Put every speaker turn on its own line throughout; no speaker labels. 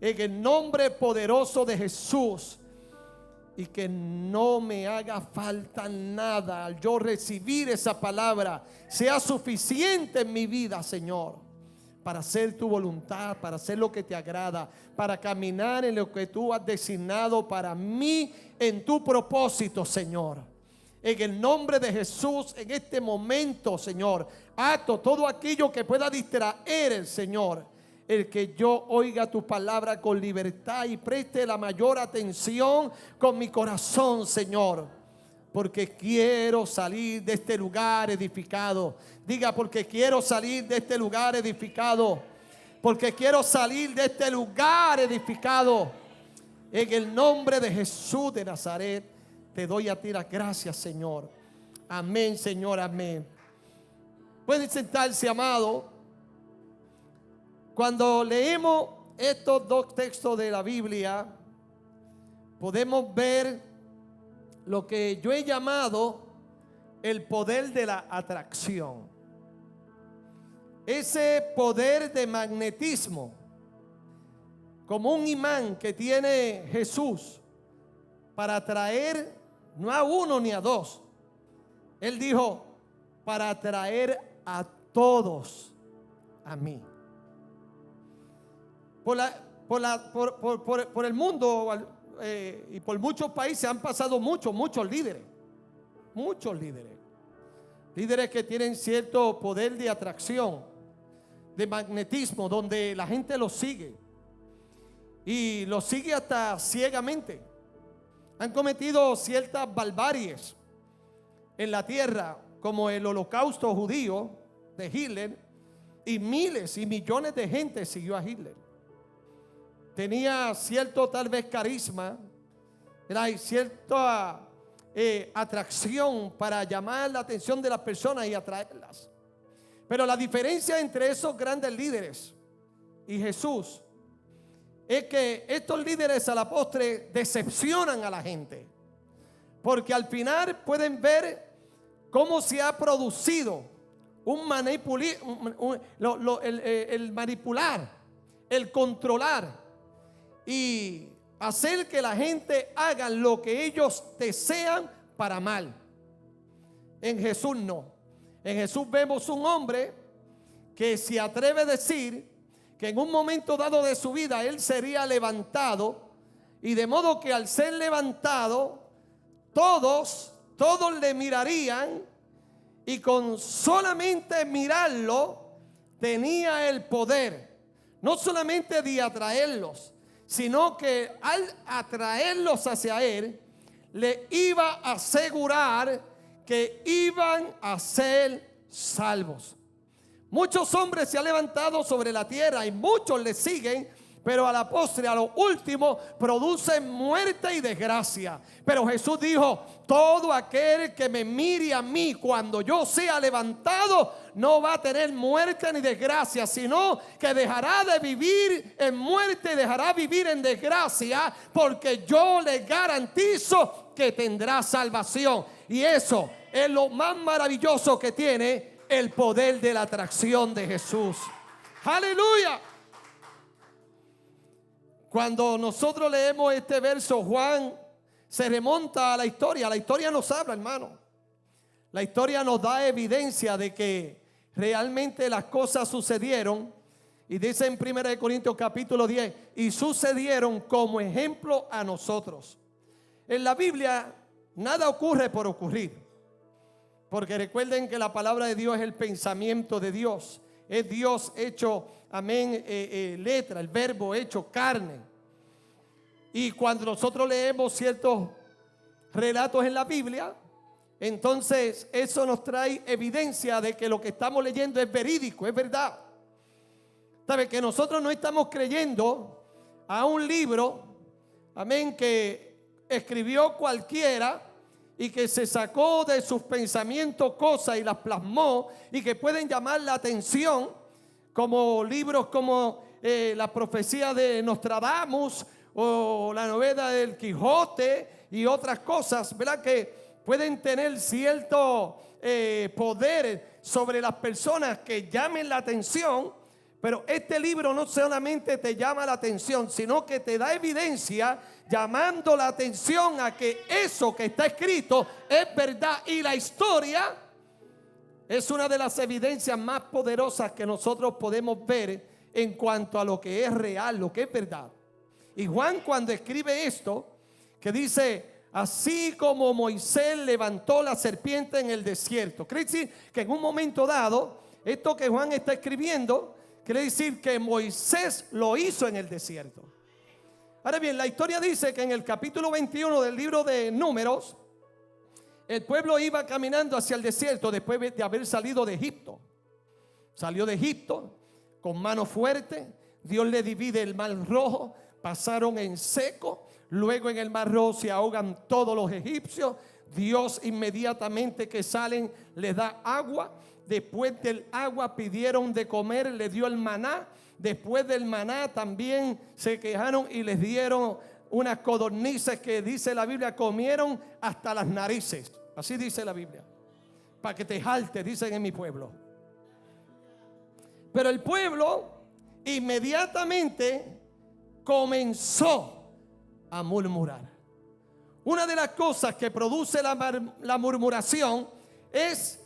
en el nombre poderoso de Jesús. Y que no me haga falta nada al yo recibir esa palabra. Sea suficiente en mi vida, Señor, para hacer tu voluntad, para hacer lo que te agrada, para caminar en lo que tú has designado para mí en tu propósito, Señor. En el nombre de Jesús, en este momento, Señor, ato todo aquello que pueda distraer el Señor. El que yo oiga tu palabra con libertad y preste la mayor atención con mi corazón, Señor. Porque quiero salir de este lugar edificado. Diga, porque quiero salir de este lugar edificado. Porque quiero salir de este lugar edificado. En el nombre de Jesús de Nazaret, te doy a ti las gracias, Señor. Amén, Señor, amén. Pueden sentarse, amado. Cuando leemos estos dos textos de la Biblia, podemos ver lo que yo he llamado el poder de la atracción. Ese poder de magnetismo, como un imán que tiene Jesús para atraer no a uno ni a dos. Él dijo, para atraer a todos a mí. Por el mundo y por muchos países han pasado muchos líderes. Muchos líderes. Líderes que tienen cierto poder de atracción, de magnetismo, donde la gente los sigue. Y los sigue hasta ciegamente. Han cometido ciertas barbaries en la tierra, como el holocausto judío de Hitler. Y miles y millones de gente siguió a Hitler. Tenía cierto tal vez carisma, y cierta atracción para llamar la atención de las personas y atraerlas. Pero la diferencia entre esos grandes líderes y Jesús es que estos líderes a la postre decepcionan a la gente, porque al final pueden ver cómo se ha producido el manipular, el controlar y hacer que la gente haga lo que ellos desean para mal. En Jesús no. En Jesús vemos un hombre que se atreve a decir que en un momento dado de su vida él sería levantado, y de modo que al ser levantado todos le mirarían, y con solamente mirarlo tenía el poder no solamente de atraerlos, sino que al atraerlos hacia él, le iba a asegurar que iban a ser salvos. Muchos hombres se han levantado sobre la tierra y muchos le siguen, pero a la postre, a lo último, producen muerte y desgracia. Pero Jesús dijo, todo aquel que me mire a mí cuando yo sea levantado, no va a tener muerte ni desgracia, sino que dejará de vivir en muerte y dejará vivir en desgracia, porque yo le garantizo que tendrá salvación. Y eso es lo más maravilloso que tiene el poder de la atracción de Jesús. ¡Aleluya! Cuando nosotros leemos este verso, Juan se remonta a la historia. La historia nos habla, hermano. La historia nos da evidencia de que realmente las cosas sucedieron. Y dice en 1 Corintios capítulo 10, y sucedieron como ejemplo a nosotros. En la Biblia nada ocurre por ocurrir. Porque recuerden que la palabra de Dios es el pensamiento de Dios. Es Dios hecho, amén, letra, el verbo hecho carne. Y cuando nosotros leemos ciertos relatos en la Biblia, entonces eso nos trae evidencia de que lo que estamos leyendo es verídico, es verdad. ¿Sabe? Que nosotros no estamos creyendo a un libro, amén, que escribió cualquiera y que se sacó de sus pensamientos cosas y las plasmó y que pueden llamar la atención, como libros como la profecía de Nostradamus o la novela del Quijote y otras cosas, ¿verdad? Que pueden tener cierto poder sobre las personas que llamen la atención, Pero este libro no solamente te llama la atención, sino que te da evidencia llamando la atención a que eso que está escrito es verdad. Y la historia es una de las evidencias más poderosas que nosotros podemos ver en cuanto a lo que es real, lo que es verdad. Y Juan, cuando escribe esto, que dice: así como Moisés levantó la serpiente en el desierto. Quiere decir que en un momento dado, esto que Juan está escribiendo, quiere decir que Moisés lo hizo en el desierto. Ahora bien, la historia dice que en el capítulo 21 del libro de Números, el pueblo iba caminando hacia el desierto después de haber salido de Egipto. Salió de Egipto con mano fuerte. Dios le divide el mar rojo. Pasaron en seco. Luego en el mar rojo se ahogan todos los egipcios. Dios inmediatamente que salen les da agua. Después del agua pidieron de comer, le dio el maná. Después del maná también se quejaron y les dieron unas codornices que dice la Biblia comieron hasta las narices. Así dice la Biblia. Para que te jalte, dicen en mi pueblo. Pero el pueblo inmediatamente comenzó a murmurar. Una de las cosas que produce la murmuración es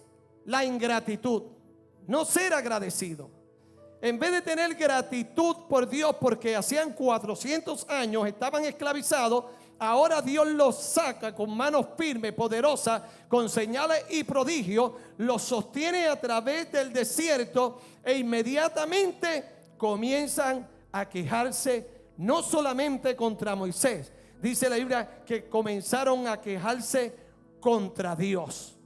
la ingratitud, no ser agradecido. En vez de tener gratitud por Dios porque hacían 400 años estaban esclavizados, ahora Dios los saca con manos firmes, poderosas, con señales y prodigios, los sostiene a través del desierto e inmediatamente comienzan a quejarse, no solamente contra Moisés. Dice la Biblia que comenzaron a quejarse contra Dios.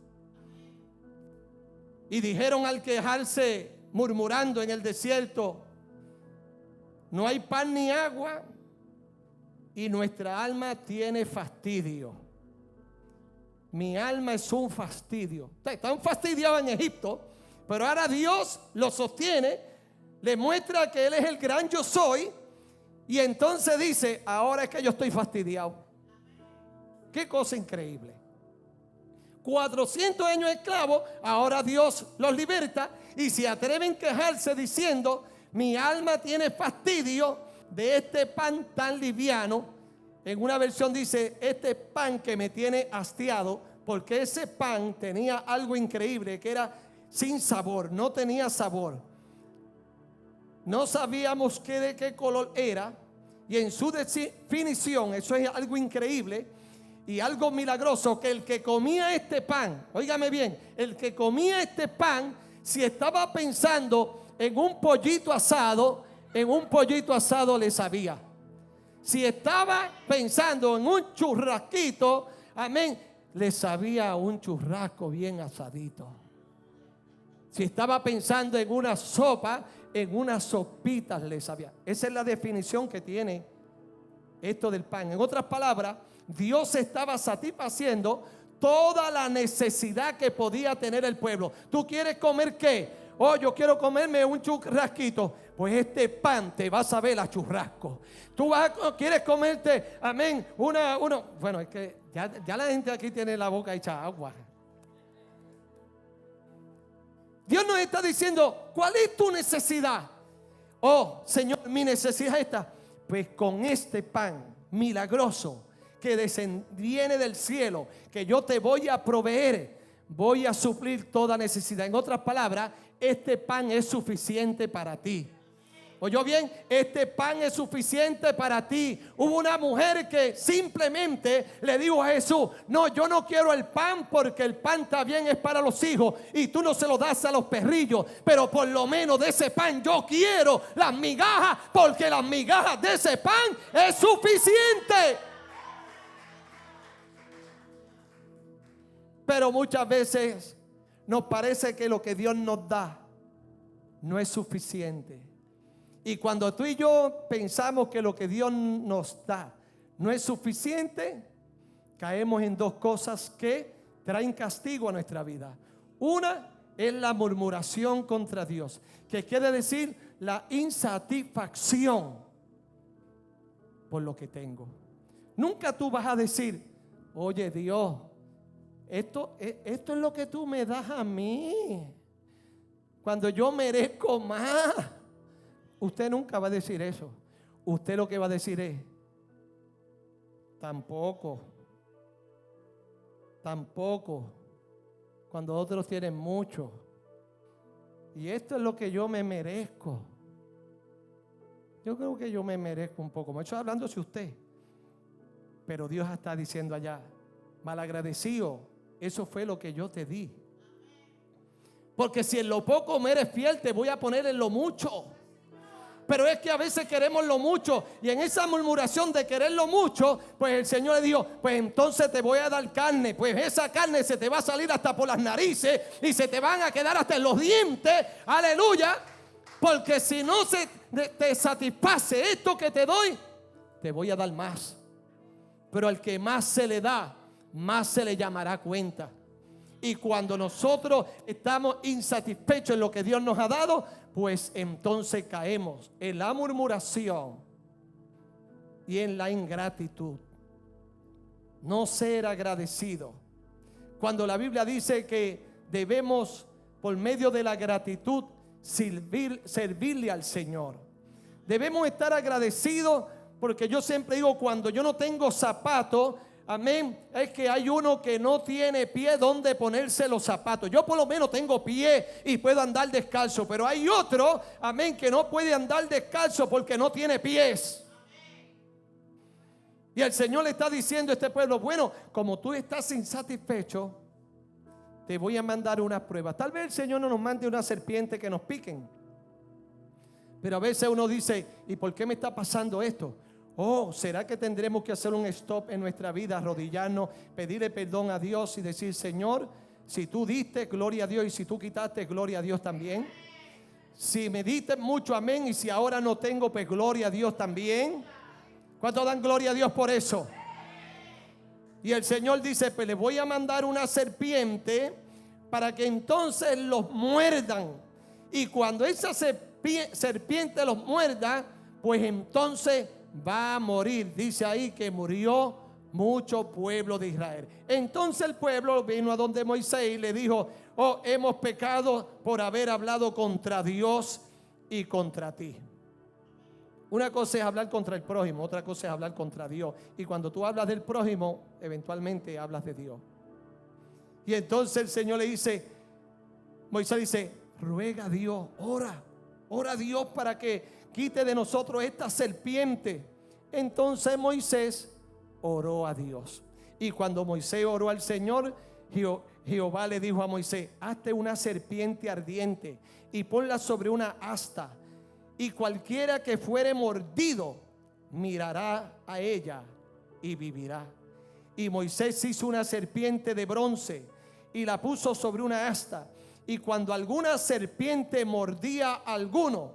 Y dijeron al quejarse, murmurando en el desierto: no hay pan ni agua y nuestra alma tiene fastidio. Mi alma es un fastidio. Están fastidiados en Egipto, pero ahora Dios los sostiene, le muestra que Él es el gran yo soy. Y entonces dice: ahora es que yo estoy fastidiado. Qué cosa increíble. 400 años esclavos, ahora Dios los liberta y se atreven a quejarse diciendo: mi alma tiene fastidio de este pan tan liviano. En una versión dice: este pan que me tiene hastiado, porque ese pan tenía algo increíble, que era sin sabor, no tenía sabor. No sabíamos de qué color era. Y en su definición, eso es algo increíble y algo milagroso, que el que comía este pan, óigame bien, el que comía este pan, si estaba pensando en un pollito asado, en un pollito asado le sabía. Si estaba pensando en un churrasquito, amén, le sabía a un churrasco bien asadito. Si estaba pensando en una sopa, en unas sopitas le sabía. Esa es la definición que tiene esto del pan. En otras palabras, Dios estaba satisfaciendo toda la necesidad que podía tener el pueblo. ¿Tú quieres comer qué? Oh, yo quiero comerme un churrasquito. Pues este pan te va a saber a churrasco. Tú quieres comerte, amén, bueno, es que ya la gente aquí tiene la boca hecha agua. Dios nos está diciendo: ¿cuál es tu necesidad? Oh, Señor, mi necesidad es esta. Pues con este pan milagroso que viene del cielo, que yo te voy a proveer, voy a suplir toda necesidad. En otras palabras, este pan es suficiente para ti. ¿Oyó bien? Este pan es suficiente para ti. Hubo una mujer que simplemente le dijo a Jesús: no, yo no quiero el pan, porque el pan también es para los hijos y tú no se lo das a los perrillos, pero por lo menos de ese pan yo quiero las migajas, porque las migajas de ese pan es suficiente. Pero muchas veces nos parece que lo que Dios nos da no es suficiente. Y cuando tú y yo pensamos que lo que Dios nos da no es suficiente, caemos en dos cosas que traen castigo a nuestra vida. Una es la murmuración contra Dios, que quiere decir la insatisfacción por lo que tengo. Nunca tú vas a decir: oye, Dios, esto es lo que tú me das a mí, cuando yo merezco más. Usted nunca va a decir eso. Usted lo que va a decir es: tampoco, cuando otros tienen mucho. Y esto es lo que yo me merezco. Yo creo que yo me merezco un poco. Me estoy hablando de usted. Pero Dios está diciendo allá: malagradecido, eso fue lo que yo te di. Porque si en lo poco me eres fiel, te voy a poner en lo mucho. Pero es que a veces queremos lo mucho, y en esa murmuración de querer lo mucho, pues el Señor le dijo: pues entonces te voy a dar carne. Pues esa carne se te va a salir hasta por las narices y se te van a quedar hasta en los dientes. Aleluya. Porque si no te satisface esto que te doy, te voy a dar más. Pero al que más se le da, más se le llamará cuenta. Y cuando nosotros estamos insatisfechos en lo que Dios nos ha dado, pues entonces caemos en la murmuración y en la ingratitud. No ser agradecido. Cuando la Biblia dice que debemos, por medio de la gratitud, servirle al Señor. Debemos estar agradecidos, porque yo siempre digo: cuando yo no tengo zapatos, amén, es que hay uno que no tiene pie donde ponerse los zapatos. Yo por lo menos tengo pie y puedo andar descalzo, pero hay otro, amén, que no puede andar descalzo porque no tiene pies. Y el Señor le está diciendo a este pueblo: bueno, como tú estás insatisfecho, te voy a mandar una prueba. Tal vez el Señor no nos mande una serpiente que nos piquen, pero a veces uno dice: ¿y por qué me está pasando esto? Oh, ¿será que tendremos que hacer un stop en nuestra vida, arrodillarnos, pedirle perdón a Dios y decir: Señor, si tú diste, gloria a Dios, y si tú quitaste, gloria a Dios también? Si me diste mucho, amén, y si ahora no tengo, pues gloria a Dios también. ¿Cuántos dan gloria a Dios por eso? Y el Señor dice: pues les voy a mandar una serpiente para que entonces los muerdan. Y cuando esa serpiente los muerda, pues entonces va a morir. Dice ahí que murió mucho pueblo de Israel. Entonces el pueblo vino a donde Moisés y le dijo: oh, hemos pecado por haber hablado contra Dios y contra ti. Una cosa es hablar contra el prójimo, otra cosa es hablar contra Dios. Y cuando tú hablas del prójimo, eventualmente hablas de Dios. Y entonces el Señor le dice, Moisés dice: ruega a Dios, ora a Dios para que quite de nosotros esta serpiente. Entonces Moisés oró a Dios. Y cuando Moisés oró al Señor, Jehová le dijo a Moisés: hazte una serpiente ardiente y ponla sobre una asta, y cualquiera que fuere mordido mirará a ella y vivirá. Y Moisés hizo una serpiente de bronce y la puso sobre una asta, y cuando alguna serpiente mordía a alguno,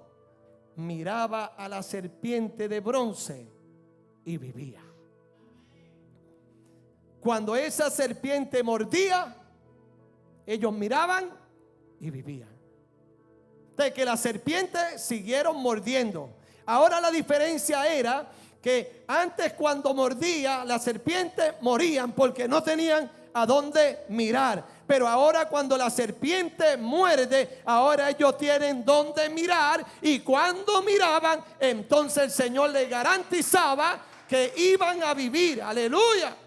miraba a la serpiente de bronce y vivía. Cuando esa serpiente mordía, ellos miraban y vivían. De que las serpientes siguieron mordiendo. Ahora la diferencia era que antes, cuando mordía la serpiente, morían porque no tenían a dónde mirar. Pero ahora, cuando la serpiente muerde, ahora ellos tienen dónde mirar. Y cuando miraban, entonces el Señor les garantizaba que iban a vivir. Aleluya.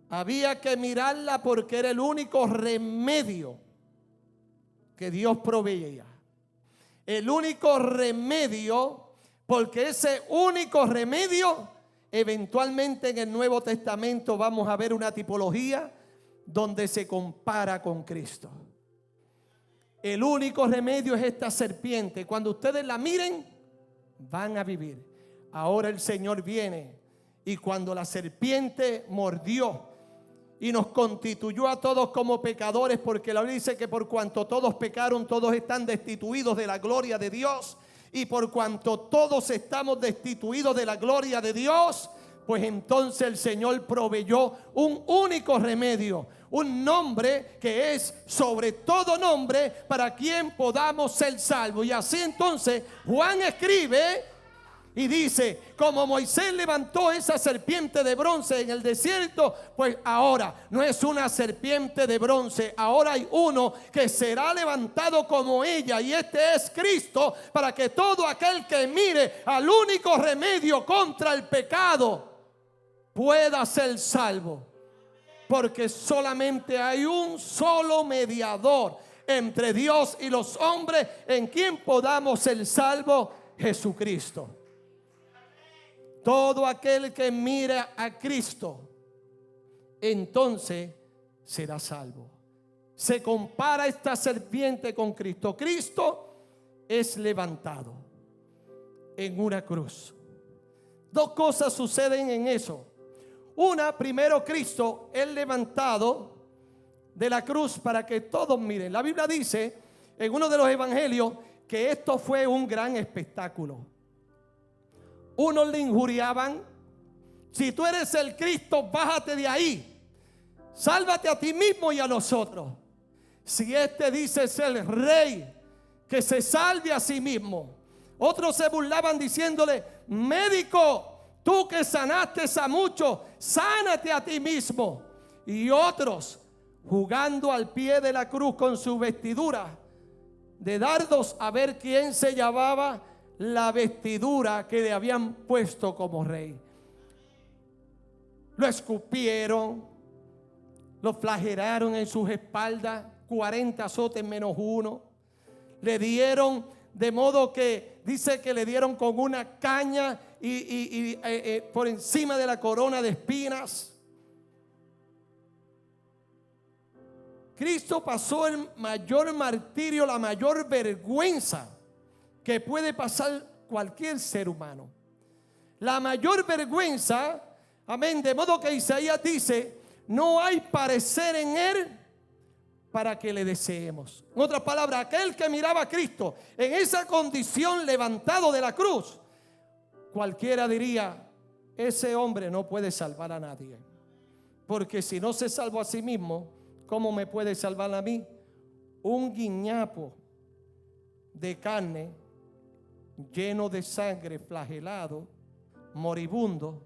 Había que mirarla porque era el único remedio que Dios proveía. El único remedio, porque ese único remedio, eventualmente en el Nuevo Testamento vamos a ver una tipología donde se compara con Cristo. El único remedio es esta serpiente. Cuando ustedes la miren, van a vivir. Ahora el Señor viene, y cuando la serpiente mordió y nos constituyó a todos como pecadores, porque la Biblia dice que por cuanto todos pecaron, todos están destituidos de la gloria de Dios. Y por cuanto todos estamos destituidos de la gloria de Dios, pues entonces el Señor proveyó un único remedio, un nombre que es sobre todo nombre, para quien podamos ser salvos. Y así entonces Juan escribe Y dice, como Moisés levantó esa serpiente de bronce en el desierto, pues ahora no es una serpiente de bronce, ahora hay uno que será levantado como ella, y este es Cristo, para que todo aquel que mire al único remedio contra el pecado pueda ser salvo. Porque solamente hay un solo mediador entre Dios y los hombres, en quien podamos ser salvos: Jesucristo. Todo aquel que mira a Cristo, entonces será salvo. Se compara esta serpiente con Cristo. Cristo es levantado en una cruz. Dos cosas suceden en eso. Una, primero, Cristo es levantado de la cruz para que todos miren. La Biblia dice en uno de los evangelios que esto fue un gran espectáculo. Unos le injuriaban: si tú eres el Cristo, bájate de ahí, sálvate a ti mismo y a nosotros. Si este dice ser rey, que se salve a sí mismo. Otros se burlaban diciéndole: médico, tú que sanaste a muchos, sánate a ti mismo. Y otros, jugando al pie de la cruz con su vestidura de dardos, a ver quién se llevaba la vestidura que le habían puesto como rey. Lo escupieron, lo flagelaron en sus espaldas, 40 azotes menos uno. Le dieron, de modo que dice que le dieron con una caña y por encima de la corona de espinas. Cristo pasó el mayor martirio, la mayor vergüenza que puede pasar cualquier ser humano. La mayor vergüenza, amén, de modo que Isaías dice: no hay parecer en él para que le deseemos. En otras palabras, aquel que miraba a Cristo en esa condición, levantado de la cruz, cualquiera diría: ese hombre no puede salvar a nadie, porque si no se salvó a sí mismo, ¿cómo me puede salvar a mí? Un guiñapo de carne, lleno de sangre, flagelado, moribundo,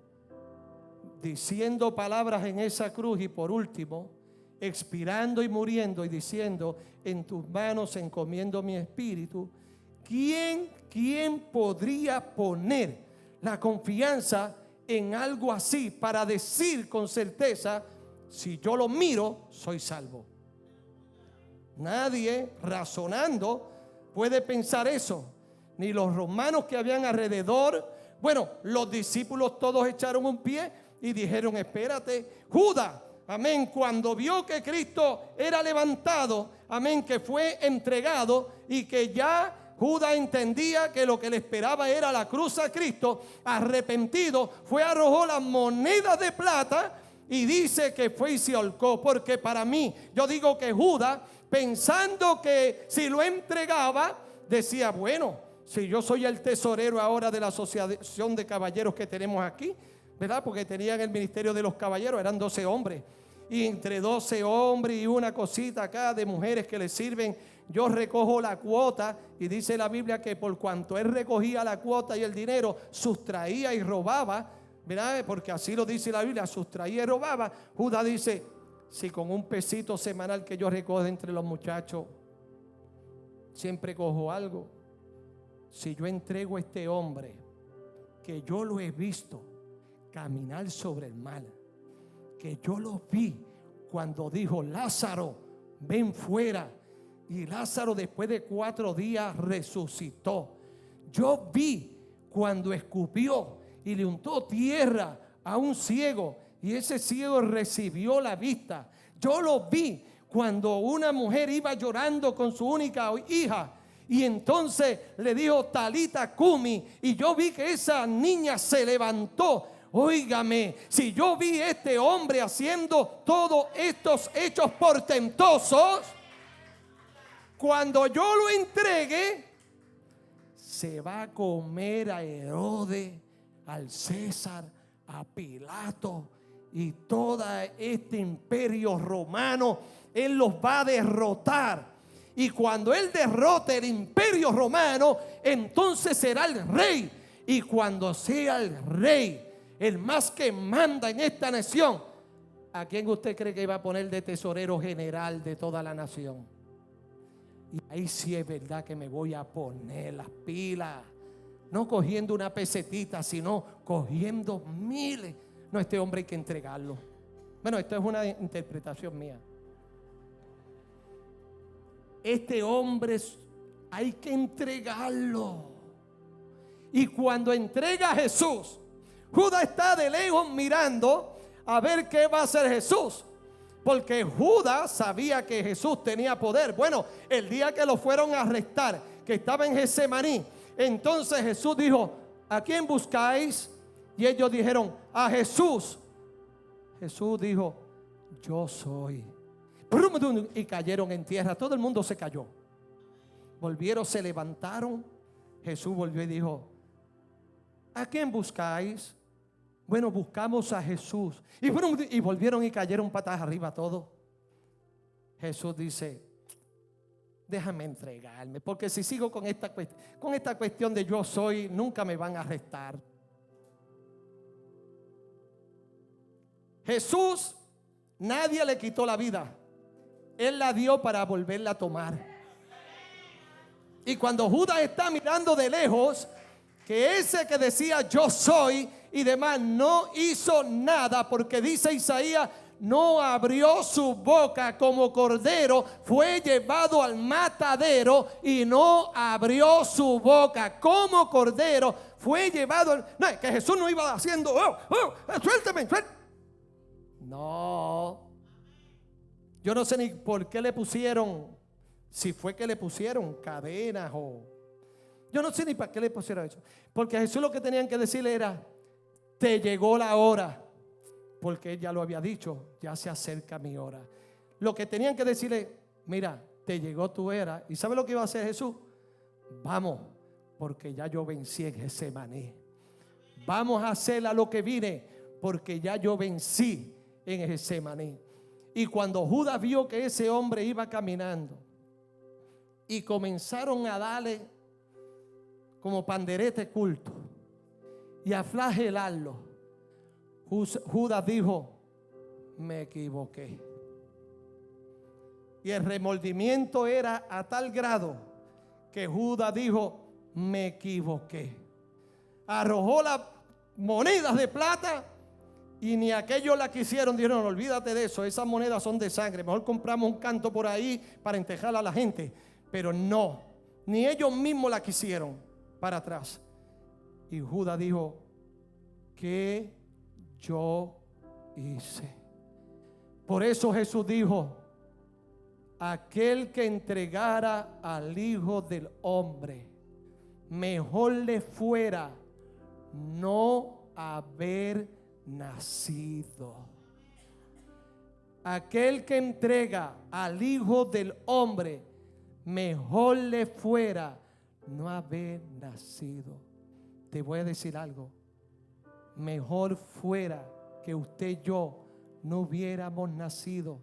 diciendo palabras en esa cruz, y por último expirando y muriendo y diciendo: en tus manos encomiendo mi espíritu. ¿Quién podría poner la confianza en algo así para decir con certeza: si yo lo miro, soy salvo? Nadie razonando puede pensar eso. Ni los romanos que habían alrededor. Bueno, los discípulos todos echaron un pie y dijeron: espérate, Judas, amén, cuando vio que Cristo era levantado, amén, que fue entregado y que ya Judas entendía que lo que le esperaba era la cruz a Cristo, arrepentido, fue, arrojó las monedas de plata y dice que fue y se ahorcó. Porque para mí, yo digo que Judas, pensando que si lo entregaba, decía: bueno, si yo soy el tesorero ahora de la asociación de caballeros que tenemos aquí, ¿verdad? Porque tenían el ministerio de los caballeros, eran 12 hombres. Y entre 12 hombres y una cosita acá de mujeres que le sirven, yo recojo la cuota. Y dice la Biblia que por cuanto él recogía la cuota y el dinero, sustraía y robaba, ¿verdad? Porque así lo dice la Biblia, sustraía y robaba. Judas dice: si con un pesito semanal que yo recojo entre los muchachos, siempre cojo algo. Si yo entrego a este hombre, que yo lo he visto caminar sobre el mar, que yo lo vi cuando dijo: Lázaro, ven fuera, y Lázaro después de 4 días resucitó. Yo vi cuando escupió y le untó tierra a un ciego, y ese ciego recibió la vista. Yo lo vi cuando una mujer iba llorando con su única hija, y entonces le dijo: Talita cumi, y yo vi que esa niña se levantó. Óigame, si yo vi a este hombre haciendo todos estos hechos portentosos, cuando yo lo entregue, se va a comer a Herodes, al César, a Pilato y todo este imperio romano. Él los va a derrotar. Y cuando él derrote el imperio romano, entonces será el rey. Y cuando sea el rey, el más que manda en esta nación, ¿a quién usted cree que iba a poner de tesorero general de toda la nación? Y ahí sí es verdad que me voy a poner las pilas. No cogiendo una pesetita, sino cogiendo miles. No, este hombre hay que entregarlo. Bueno, esto es una interpretación mía. Este hombre hay que entregarlo. Y cuando entrega a Jesús, Judas está de lejos mirando a ver qué va a hacer Jesús. Porque Judas sabía que Jesús tenía poder. Bueno, el día que lo fueron a arrestar, que estaba en Getsemaní, entonces Jesús dijo: ¿a quién buscáis? Y ellos dijeron: a Jesús. Jesús dijo: yo soy. Y cayeron en tierra. Todo el mundo se cayó. Volvieron, se levantaron. Jesús volvió y dijo: ¿a quién buscáis? Bueno, buscamos a Jesús. Y volvieron y cayeron patas arriba todos. Jesús dice: déjame entregarme, porque si sigo con esta cuestión de yo soy, nunca me van a arrestar. Jesús, nadie le quitó la vida. Él la dio para volverla a tomar. Y cuando Judas está mirando de lejos, que ese que decía yo soy y demás no hizo nada, porque dice Isaías: no abrió su boca, como cordero fue llevado al matadero y no abrió su boca. Como cordero fue llevado no, es que Jesús no iba haciendo suélteme. No, yo no sé ni por qué le pusieron, si fue que le pusieron cadenas o yo no sé ni para qué le pusieron eso. Porque a Jesús lo que tenían que decirle era: te llegó la hora. Porque él ya lo había dicho: ya se acerca mi hora. Lo que tenían que decirle: mira, te llegó tu era. ¿Y sabe lo que iba a hacer Jesús? Vamos, porque ya yo vencí en Getsemaní. Vamos a hacer a lo que vine, porque ya yo vencí en Getsemaní. Y cuando Judas vio que ese hombre iba caminando y comenzaron a darle como panderete culto y a flagelarlo, Judas dijo: me equivoqué. Y el remordimiento era a tal grado que Judas dijo: me equivoqué. Arrojó las monedas de plata y ni aquellos la quisieron. Dijeron: olvídate de eso, esas monedas son de sangre, mejor compramos un canto por ahí para entejar a la gente. Pero no, ni ellos mismos la quisieron para atrás. Y Judas dijo: ¿qué yo hice? Por eso Jesús dijo: aquel que entregara al Hijo del Hombre, mejor le fuera no haber nacido. Aquel que entrega al Hijo del Hombre, mejor le fuera no haber nacido. Te voy a decir algo: mejor fuera que usted y yo no hubiéramos nacido,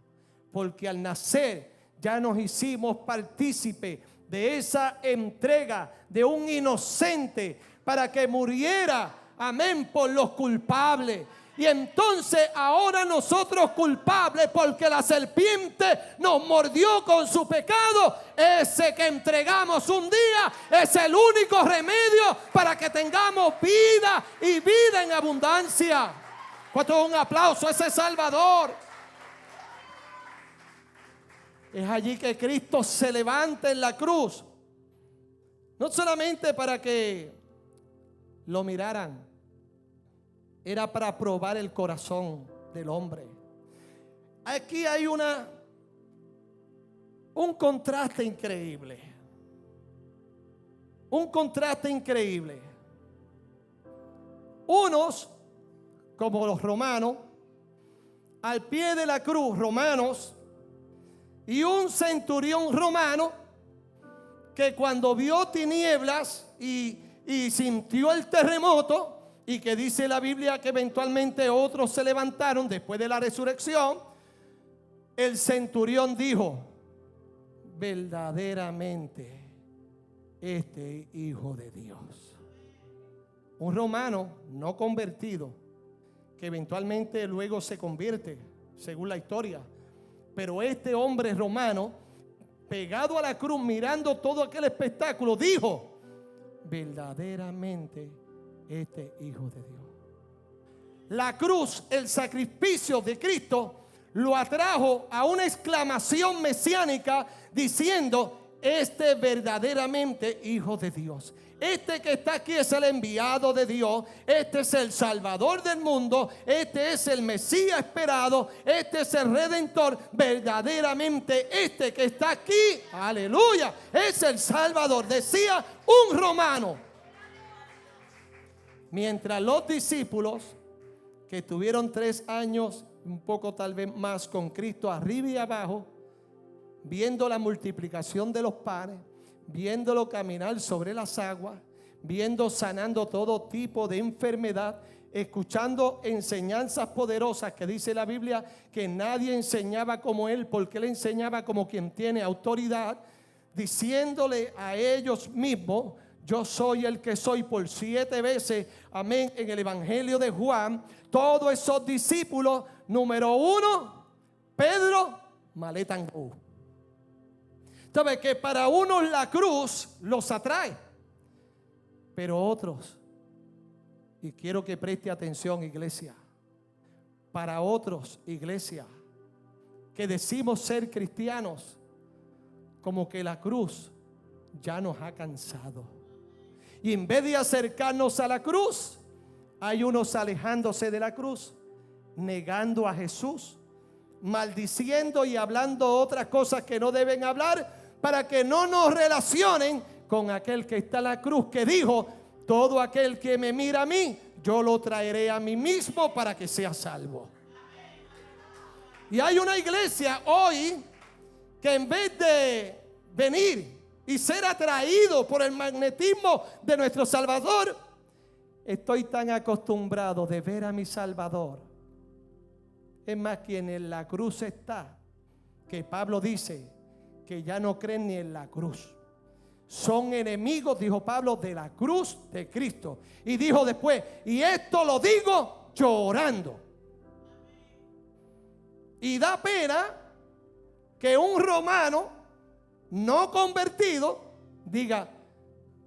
porque al nacer ya nos hicimos partícipe de esa entrega de un inocente para que muriera, amén, por los culpables. Y entonces ahora nosotros culpables, porque la serpiente nos mordió con su pecado, ese que entregamos un día es el único remedio para que tengamos vida y vida en abundancia. ¿Cuánto? Un aplauso a ese Salvador. Es allí que Cristo se levanta en la cruz, no solamente para que lo miraran, era para probar el corazón del hombre. Aquí hay un contraste increíble. Un contraste increíble. Unos, como los romanos, al pie de la cruz, romanos, y un centurión romano que cuando vio tinieblas y sintió el terremoto, y que dice la Biblia que eventualmente otros se levantaron después de la resurrección, el centurión dijo: verdaderamente este Hijo de Dios. un romano no convertido, que eventualmente luego se convierte, según la historia. Pero este hombre romano, pegado a la cruz, mirando todo aquel espectáculo, dijo: verdaderamente este Hijo de Dios. La cruz, el sacrificio de Cristo, lo atrajo a una exclamación mesiánica diciendo: este verdaderamente Hijo de Dios. Este que está aquí es el enviado de Dios. Este es el Salvador del mundo. Este es el Mesías esperado. Este es el Redentor. Verdaderamente este que está aquí, aleluya, es el Salvador. Decía un romano. Mientras los discípulos, que tuvieron 3 años, un poco tal vez más, con Cristo arriba y abajo, viendo la multiplicación de los panes, viéndolo caminar sobre las aguas, viendo sanando todo tipo de enfermedad, escuchando enseñanzas poderosas que dice la Biblia que nadie enseñaba como él, porque él enseñaba como quien tiene autoridad, diciéndole a ellos mismos: yo soy el que soy, por 7 veces, amén, en el Evangelio de Juan. Todos esos discípulos, número 1, Pedro, maletangú. ¿Sabe que para unos la cruz los atrae? Pero otros, y quiero que preste atención, iglesia, para otros, iglesia, que decimos ser cristianos, como que la cruz ya nos ha cansado. Y en vez de acercarnos a la cruz, hay unos alejándose de la cruz, negando a Jesús, maldiciendo y hablando otras cosas que no deben hablar, para que no nos relacionen con aquel que está en la cruz, que dijo: todo aquel que me mira a mí, yo lo traeré a mí mismo para que sea salvo. Y hay una iglesia hoy que en vez de venir y ser atraído por el magnetismo de nuestro Salvador, estoy tan acostumbrado de ver a mi Salvador. Es más, quien en la cruz está, que Pablo dice que ya no creen ni en la cruz. Son enemigos, dijo Pablo, de la cruz de Cristo. Y dijo después: y esto lo digo llorando. Y da pena que un romano no convertido diga: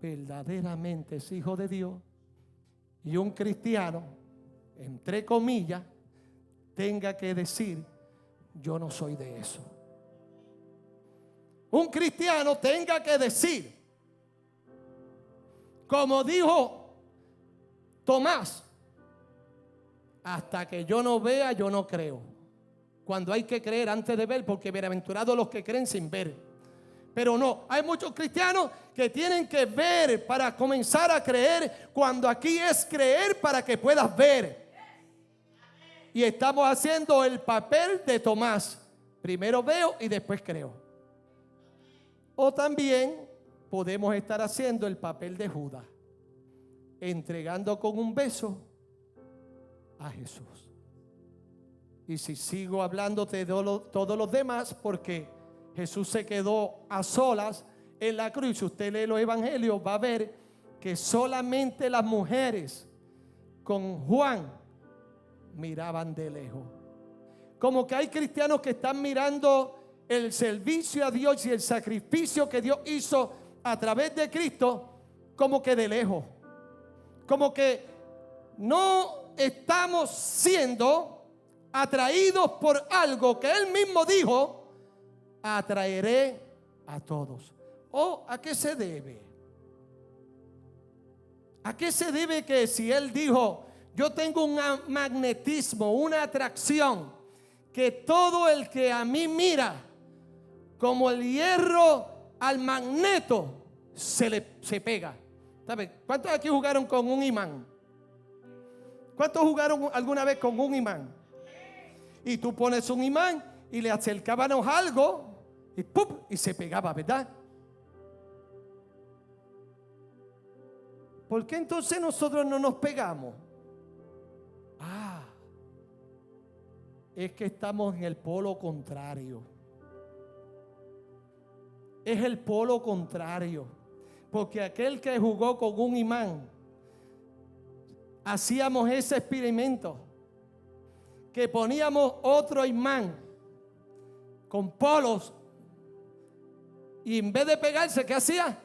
verdaderamente es Hijo de Dios. Y un cristiano, entre comillas, tenga que decir: yo no soy de eso. Un cristiano tenga que decir, como dijo Tomás: hasta que yo no vea, yo no creo. Cuando hay que creer antes de ver, porque bienaventurados los que creen sin ver. Pero no, hay muchos cristianos que tienen que ver para comenzar a creer, cuando aquí es creer para que puedas ver. Y estamos haciendo el papel de Tomás: primero veo y después creo. O también podemos estar haciendo el papel de Judas, entregando con un beso a Jesús. Y si sigo hablándote de todos los demás, porque Jesús se quedó a solas en la cruz. Si usted lee los evangelios, va a ver que solamente las mujeres con Juan miraban de lejos. Como que hay cristianos que están mirando el servicio a Dios y el sacrificio que Dios hizo a través de Cristo como que de lejos. Como que no estamos siendo atraídos por algo que Él mismo dijo: atraeré a todos. ¿O a qué se debe? ¿A qué se debe que si Él dijo: yo tengo un magnetismo, una atracción, que todo el que a mí mira, como el hierro al magneto, se pega? ¿Sabe? ¿Cuántos aquí jugaron con un imán? ¿Cuántos jugaron alguna vez con un imán? Y tú pones un imán y le acercábamos algo y ¡pum! Y se pegaba, ¿verdad? ¿Por qué entonces nosotros no nos pegamos? Es que estamos en el polo contrario. Es el polo contrario. Porque aquel que jugó con un imán hacíamos ese experimento, que poníamos otro imán con polos y en vez de pegarse, ¿qué hacía?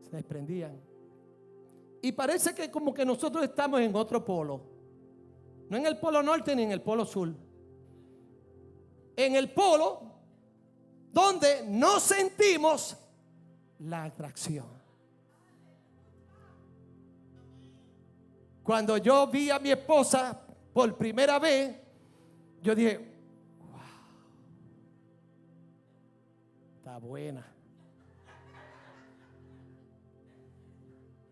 Se desprendían. Y parece que como que nosotros estamos en otro polo, no en el polo norte ni en el polo sur, en el polo donde no sentimos la atracción. Cuando yo vi a mi esposa por primera vez, yo dije, wow, está buena.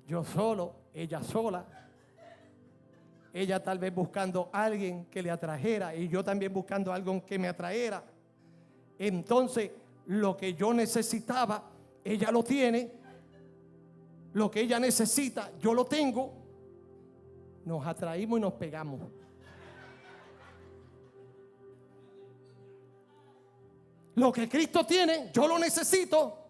Yo solo, ella sola, ella tal vez buscando a alguien que le atrajera y yo también buscando a alguien que me atraera. Entonces, lo que yo necesitaba, ella lo tiene. Lo que ella necesita, yo lo tengo. Nos atraímos y nos pegamos. Lo que Cristo tiene, yo lo necesito.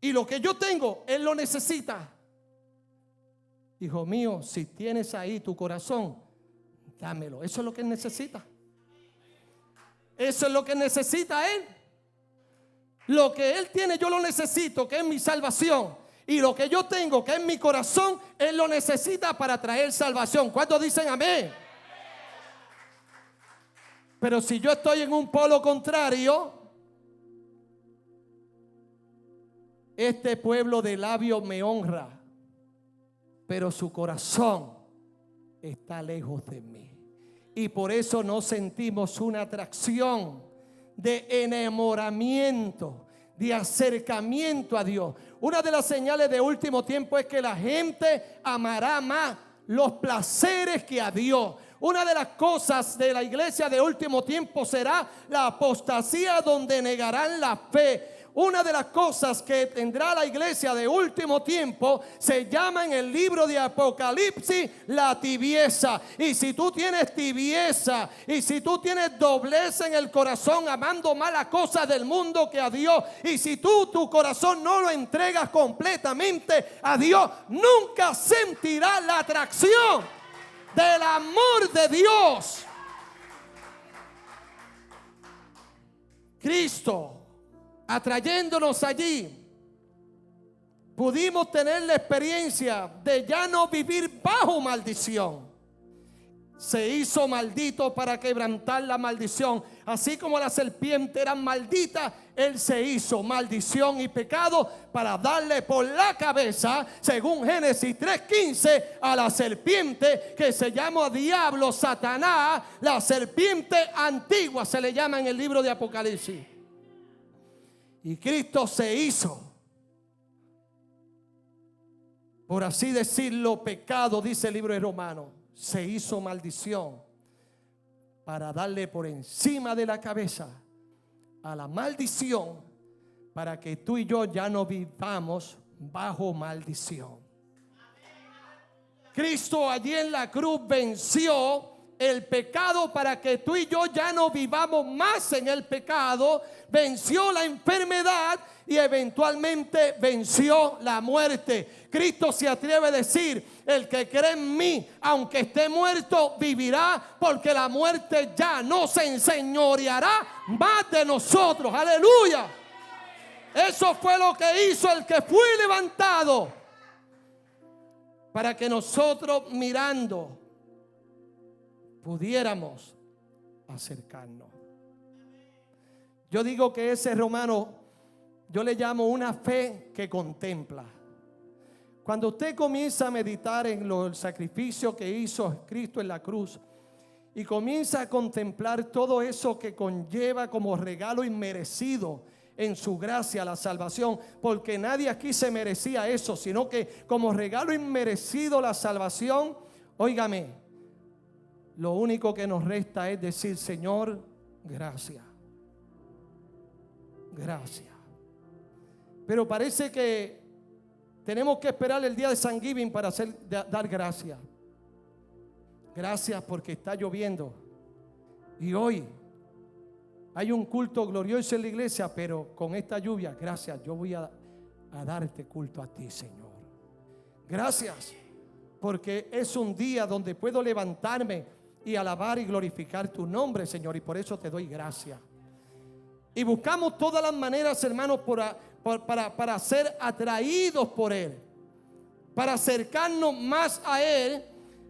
Y lo que yo tengo, Él lo necesita. Hijo mío, si tienes ahí tu corazón, dámelo. Eso es lo que Él necesita. Eso es lo que necesita Él. Lo que Él tiene, yo lo necesito, que es mi salvación. Y lo que yo tengo, que es mi corazón, Él lo necesita para traer salvación. ¿Cuántos dicen amén? Pero si yo estoy en un polo contrario, este pueblo de labios me honra, pero su corazón está lejos de mí. Y por eso no sentimos una atracción de enamoramiento, de acercamiento a Dios. Una de las señales de último tiempo es que la gente amará más los placeres que a Dios. Una de las cosas de la iglesia de último tiempo será la apostasía, donde negarán la fe. Una de las cosas que tendrá la iglesia de último tiempo se llama en el libro de Apocalipsis la tibieza. Y si tú tienes tibieza, y si tú tienes doblez en el corazón, amando más las cosas del mundo que a Dios, y si tú tu corazón no lo entregas completamente a Dios, nunca sentirás la atracción del amor de Dios. Cristo atrayéndonos allí, pudimos tener la experiencia de ya no vivir bajo maldición. Se hizo maldito para quebrantar la maldición. Así como la serpiente era maldita, Él se hizo maldición y pecado para darle por la cabeza, según Génesis 3:15, a la serpiente que se llama diablo, Satanás. La serpiente antigua se le llama en el libro de Apocalipsis. Y Cristo se hizo, por así decirlo, pecado, dice el libro de Romanos. Se hizo maldición para darle por encima de la cabeza a la maldición, para que tú y yo ya no vivamos bajo maldición. Cristo allí en la cruz venció el pecado para que tú y yo ya no vivamos más en el pecado. Venció la enfermedad y eventualmente venció la muerte. Cristo se atreve a decir: el que cree en mí, aunque esté muerto, vivirá, porque la muerte ya no se enseñoreará más de nosotros. Aleluya. Eso fue lo que hizo el que fue levantado, para que nosotros, mirando, pudiéramos acercarnos. Yo digo que ese romano, yo le llamo una fe que contempla. Cuando usted comienza a meditar en el sacrificio que hizo Cristo en la cruz, y comienza a contemplar todo eso que conlleva como regalo inmerecido en su gracia la salvación, porque nadie aquí se merecía eso, sino que como regalo inmerecido la salvación, óigame, lo único que nos resta es decir: Señor, gracias. Gracias. Pero parece que tenemos que esperar el día de Thanksgiving para dar gracias. Gracias porque está lloviendo. Y hoy hay un culto glorioso en la iglesia, pero con esta lluvia, gracias, yo voy a a darte culto a ti, Señor. Gracias, porque es un día donde puedo levantarme y alabar y glorificar tu nombre, Señor, y por eso te doy gracias. Y buscamos todas las maneras, hermanos, para ser atraídos por Él, para acercarnos más a Él,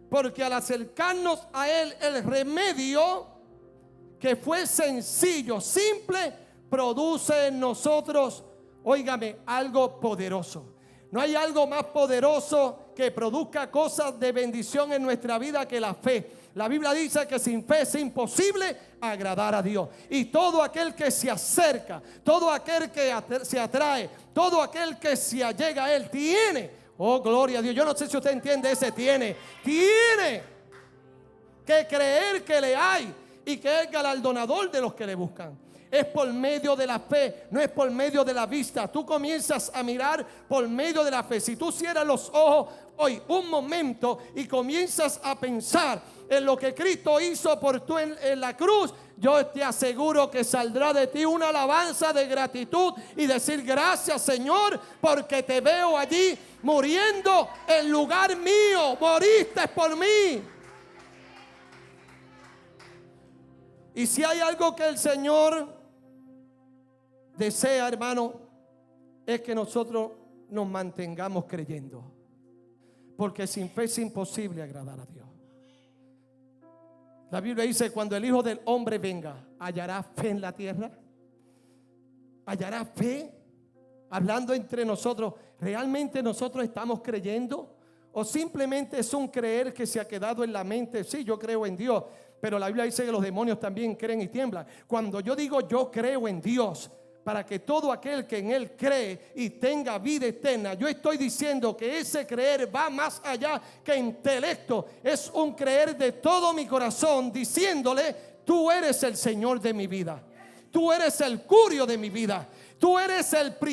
porque al acercarnos a Él, el remedio que fue sencillo, simple, produce en nosotros, óigame, algo poderoso. No hay algo más poderoso que produzca cosas de bendición en nuestra vida que la fe. La Biblia dice que sin fe es imposible agradar a Dios. Y todo aquel que se acerca, todo aquel que se atrae, todo aquel que se allega a Él tiene, oh gloria a Dios. Yo no sé si usted entiende ese tiene que creer que le hay y que es galardonador de los que le buscan. Es por medio de la fe, no es por medio de la vista. Tú comienzas a mirar por medio de la fe. Si tú cierras los ojos hoy un momento y comienzas a pensar en lo que Cristo hizo por tú en la cruz, yo te aseguro que saldrá de ti una alabanza de gratitud y decir: gracias, Señor, porque te veo allí muriendo en lugar mío. Moriste por mí. Y si hay algo que el Señor desea, hermano, es que nosotros nos mantengamos creyendo, porque sin fe es imposible agradar a Dios. La Biblia dice: cuando el Hijo del Hombre venga, ¿hallará fe en la tierra? ¿Hallará fe? Hablando entre nosotros, ¿realmente nosotros estamos creyendo? ¿O simplemente es un creer que se ha quedado en la mente? Sí, yo creo en Dios, pero la Biblia dice que los demonios también creen y tiemblan. Cuando yo digo yo creo en Dios, para que todo aquel que en Él cree y tenga vida eterna, yo estoy diciendo que ese creer va más allá que intelecto. Es un creer de todo mi corazón, diciéndole: tú eres el Señor de mi vida, tú eres el curio de mi vida, tú eres el